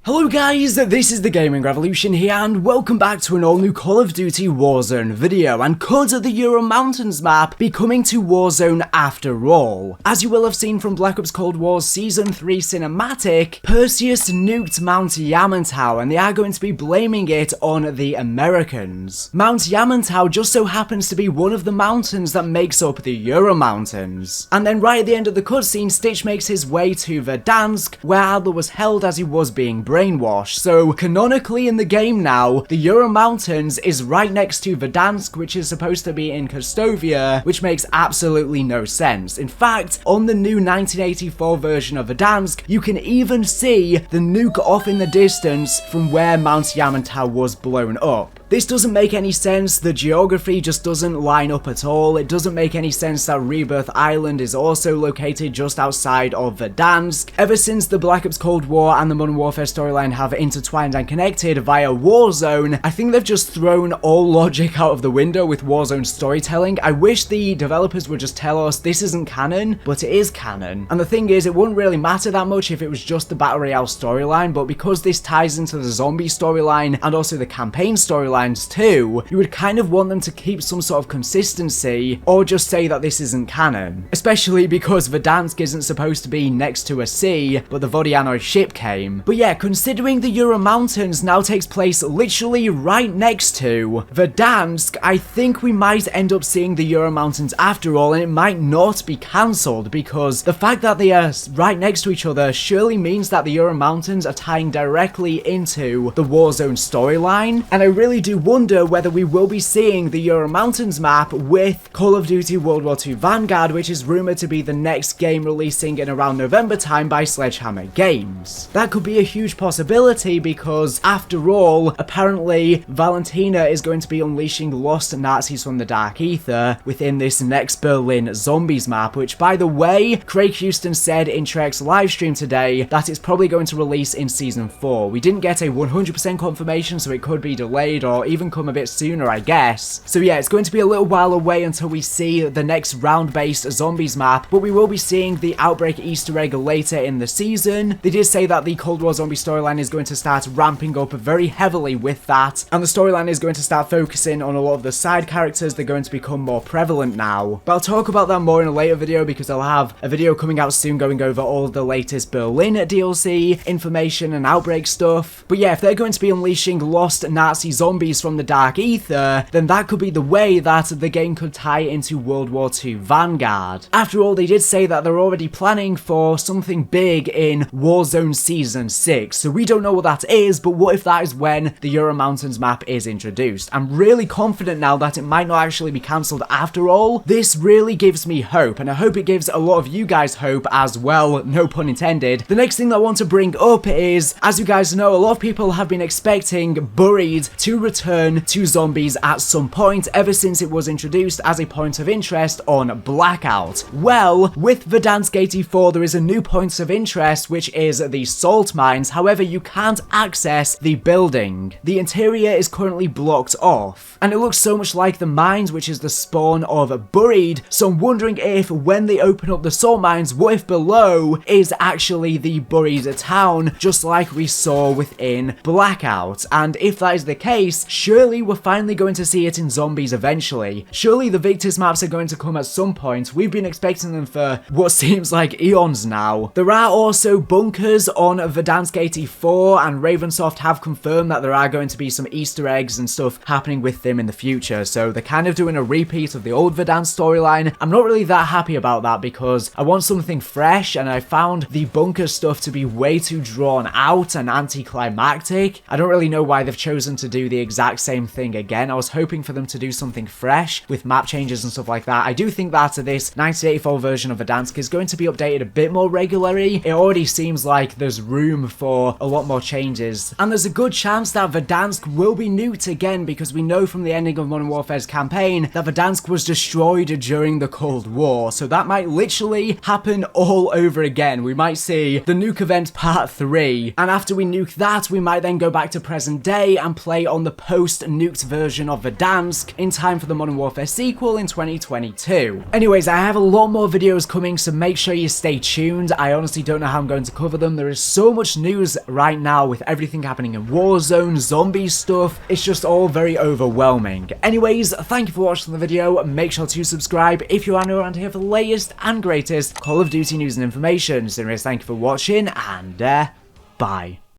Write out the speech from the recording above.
Hello guys, this is the Gaming Revolution here and welcome back to an all new Call of Duty Warzone video. And could the Ural Mountains map be coming to Warzone after all? As you will have seen from Black Ops Cold War's Season 3 cinematic, Perseus nuked Mount Yamantau and they are going to be blaming it on the Americans. Mount Yamantau just so happens to be one of the mountains that makes up the Ural Mountains. And then right at the end of the cutscene, Stitch makes his way to Verdansk, where Adler was held as he was being brainwashed. So canonically in the game now, the Ural Mountains is right next to Verdansk, which is supposed to be in Kostovia, which makes absolutely no sense. In fact, on the new 1984 version of Verdansk, you can even see the nuke off in the distance from where Mount Yamantau was blown up. This doesn't make any sense, the geography just doesn't line up at all. It doesn't make any sense that Rebirth Island is also located just outside of Verdansk. Ever since the Black Ops Cold War and the Modern Warfare storyline have intertwined and connected via Warzone, I think they've just thrown all logic out of the window with Warzone storytelling. I wish the developers would just tell us this isn't canon, but it is canon. And the thing is, it wouldn't really matter that much if it was just the Battle Royale storyline, but because this ties into the zombie storyline and also the campaign storyline too, you would kind of want them to keep some sort of consistency or just say that this isn't canon. Especially because Verdansk isn't supposed to be next to a sea, but the Vodianoid ship came. But yeah, considering the Ural Mountains now takes place literally right next to Verdansk, I think we might end up seeing the Ural Mountains after all, and it might not be cancelled because the fact that they are right next to each other surely means that the Ural Mountains are tying directly into the Warzone storyline, and I really do wonder whether we will be seeing the Ural Mountains map with Call of Duty World War II Vanguard, which is rumored to be the next game releasing in around November time by Sledgehammer Games. That could be a huge possibility because, after all, apparently Valentina is going to be unleashing lost Nazis from the Dark Ether within this next Berlin Zombies map, which, by the way, Craig Houston said in Trek's livestream today that it's probably going to release in Season 4. We didn't get a 100% confirmation, so it could be delayed or even come a bit sooner, I guess. So yeah, it's going to be a little while away until we see the next round-based zombies map, but we will be seeing the Outbreak Easter egg later in the season. They did say that the Cold War zombie storyline is going to start ramping up very heavily with that, and the storyline is going to start focusing on a lot of the side characters. They're going to become more prevalent now. But I'll talk about that more in a later video because I'll have a video coming out soon going over all the latest Berlin DLC information and Outbreak stuff. But yeah, if they're going to be unleashing lost Nazi zombies from the Dark Ether, then that could be the way that the game could tie into World War II Vanguard. After all, they did say that they're already planning for something big in Warzone Season 6, so we don't know what that is, but what if that is when the Ural Mountains map is introduced? I'm really confident now that it might not actually be cancelled after all. This really gives me hope, and I hope it gives a lot of you guys hope as well, no pun intended. The next thing that I want to bring up is, as you guys know, a lot of people have been expecting Buried to return to zombies at some point ever since it was introduced as a point of interest on Blackout. Well, with Verdansk 84 there is a new point of interest, which is the salt mines. However, you can't access the building. The interior is currently blocked off, and it looks so much like the mines, which is the spawn of Buried, so I'm wondering if when they open up the salt mines, what if below is actually the Buried town, just like we saw within Blackout? And if that is the case, surely we're finally going to see it in zombies eventually. Surely the Victus maps are going to come at some point. We've been expecting them for what seems like eons now. There are also bunkers on Verdansk 84, and Ravensoft have confirmed that there are going to be some Easter eggs and stuff happening with them in the future, so they're kind of doing a repeat of the old Verdansk storyline. I'm not really that happy about that because I want something fresh, and I found the bunker stuff to be way too drawn out and anticlimactic. I don't really know why they've chosen to do the exact same thing again. I was hoping for them to do something fresh with map changes and stuff like that. I do think that this 1984 version of Verdansk is going to be updated a bit more regularly. It already seems like there's room for a lot more changes, and there's a good chance that Verdansk will be nuked again because we know from the ending of Modern Warfare's campaign that Verdansk was destroyed during the Cold War, so that might literally happen all over again. We might see the Nuke Event Part 3, and after we nuke that, we might then go back to present day and play on the post-nuked version of Verdansk in time for the Modern Warfare sequel in 2022. Anyways, I have a lot more videos coming, so make sure you stay tuned. I honestly don't know how I'm going to cover them. There is so much news right now with everything happening in Warzone, zombie stuff. It's just all very overwhelming. Anyways, thank you for watching the video. Make sure to subscribe if you are new around here for the latest and greatest Call of Duty news and information. So anyways, thank you for watching, and bye.